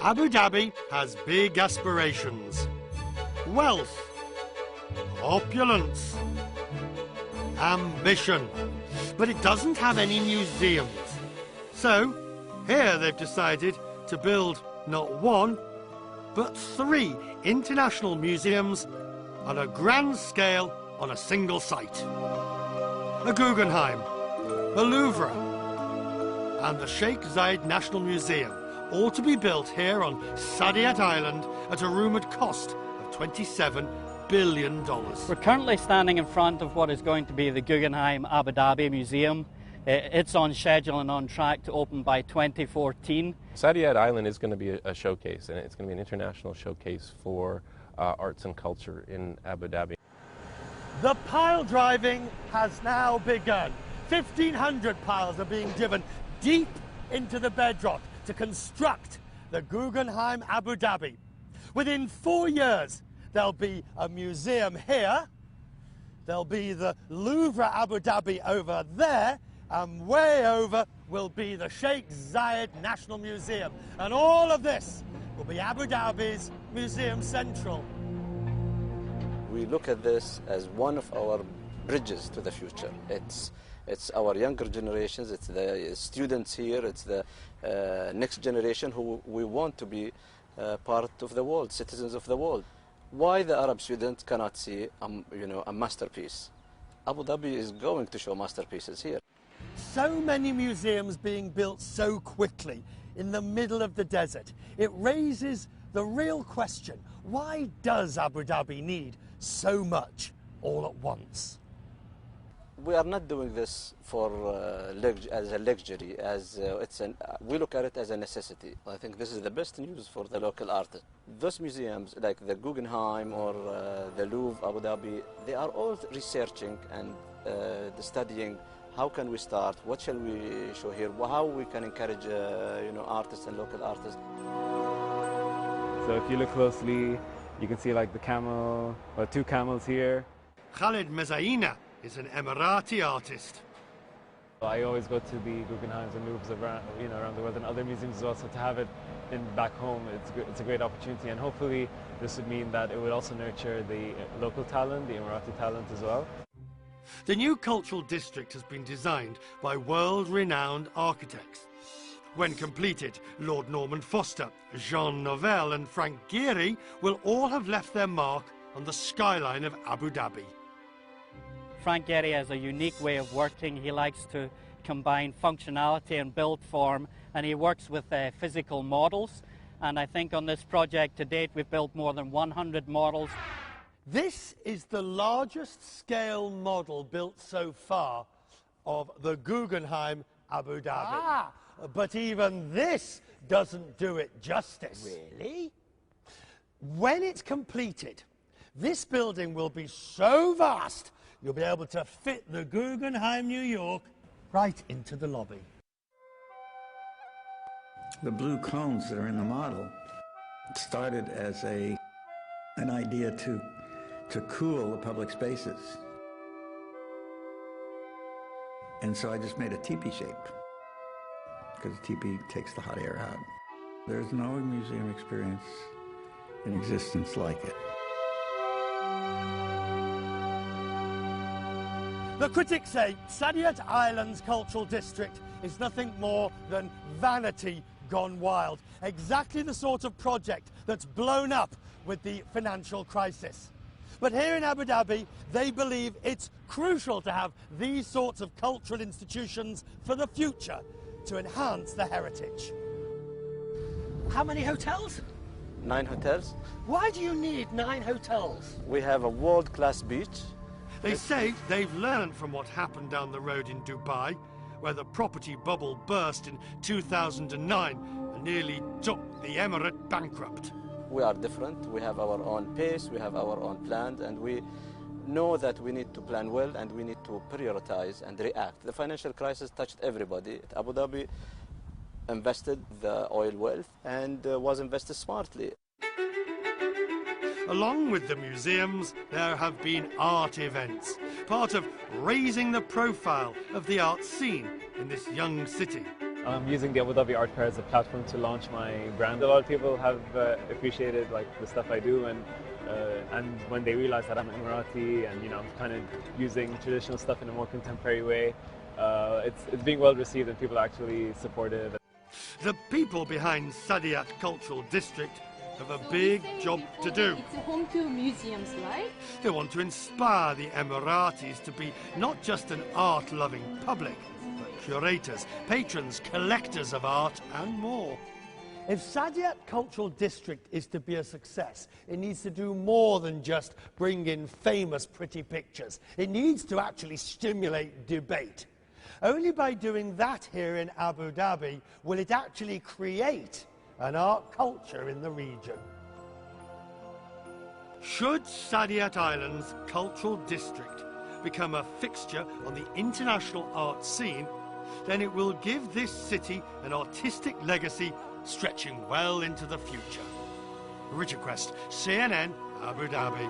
Abu Dhabi has big aspirations. Wealth, opulence, ambition. But it doesn't have any museums. So, here they've decided to build not one, but 3 international museums on a grand scale on a single site. The Guggenheim, the Louvre, and the Sheikh Zayed National Museum, all to be built here on Saadiyat Island at a rumoured cost of $27 billion. We're currently standing in front of what is going to be the Guggenheim Abu Dhabi Museum. It's on schedule and on track to open by 2014. Saadiyat Island is going to be a showcase, and it's going to be an international showcase for arts and culture in Abu Dhabi. The pile driving has now begun. 1,500 piles are being driven deep into the bedrock to construct the Guggenheim Abu Dhabi. Within 4 years, there'll be a museum here, there'll be the Louvre Abu Dhabi over there, and way over will be the Sheikh Zayed National Museum. And all of this will be Abu Dhabi's Museum Central. We look at this as one of our bridges to the future. It's our younger generations, it's the students here, it's the next generation who we want to be part of the world, citizens of the world. Why the Arab students cannot see a masterpiece? Abu Dhabi is going to show masterpieces here. So many museums being built so quickly in the middle of the desert. It raises the real question, why does Abu Dhabi need so much all at once? We are not doing this for as a luxury, we look at it as a necessity. I think this is the best news for the local artists. Those museums like the Guggenheim or the Louvre Abu Dhabi, they are all researching and studying how can we start, what shall we show here, how we can encourage artists and local artists. So if you look closely, you can see like the camel, or 2 camels here. Khalid Mezaina is an Emirati artist. I always go to the Guggenheims and Louvres around the world and other museums as well, so to have it back home, it's a great opportunity, and hopefully this would mean that it would also nurture the local talent, the Emirati talent as well. The new cultural district has been designed by world-renowned architects. When completed, Lord Norman Foster, Jean Nouvel and Frank Gehry will all have left their mark on the skyline of Abu Dhabi. Frank Gehry has a unique way of working. He likes to combine functionality and build form, and he works with physical models. And I think on this project to date, we've built more than 100 models. This is the largest scale model built so far of the Guggenheim Abu Dhabi. But even this doesn't do it justice. Really? When it's completed, this building will be so vast, you'll be able to fit the Guggenheim, New York, right into the lobby. The blue cones that are in the model started as an idea to cool the public spaces. And so I just made a teepee shape, because the teepee takes the hot air out. There's no museum experience in existence like it. The critics say Saadiyat Island's cultural district is nothing more than vanity gone wild. Exactly the sort of project that's blown up with the financial crisis. But here in Abu Dhabi, they believe it's crucial to have these sorts of cultural institutions for the future to enhance the heritage. How many hotels? 9 hotels. Why do you need 9 hotels? We have a world-class beach. They say they've learned from what happened down the road in Dubai, where the property bubble burst in 2009 and nearly took the emirate bankrupt. We are different. We have our own pace, we have our own plan, and we know that we need to plan well and we need to prioritize and react. The financial crisis touched everybody. Abu Dhabi invested the oil wealth and was invested smartly. Along with the museums, there have been art events, part of raising the profile of the art scene in this young city. using the Abu Dhabi Art Fair as a platform to launch my brand. A lot of people have appreciated like the stuff I do, and when they realize that I'm Emirati and I'm kind of using traditional stuff in a more contemporary way, it's being well received and people are actually supportive. The people behind Saadiyat Cultural District have a big job to do. It's a home to museums, right? They want to inspire the Emiratis to be not just an art-loving public, but curators, patrons, collectors of art and more. If Saadiyat Cultural District is to be a success, it needs to do more than just bring in famous pretty pictures. It needs to actually stimulate debate. Only by doing that here in Abu Dhabi will it actually create an art culture in the region. Should Saadiyat Island's Cultural District become a fixture on the international art scene, then it will give this city an artistic legacy stretching well into the future. Richard Quest, CNN, Abu Dhabi.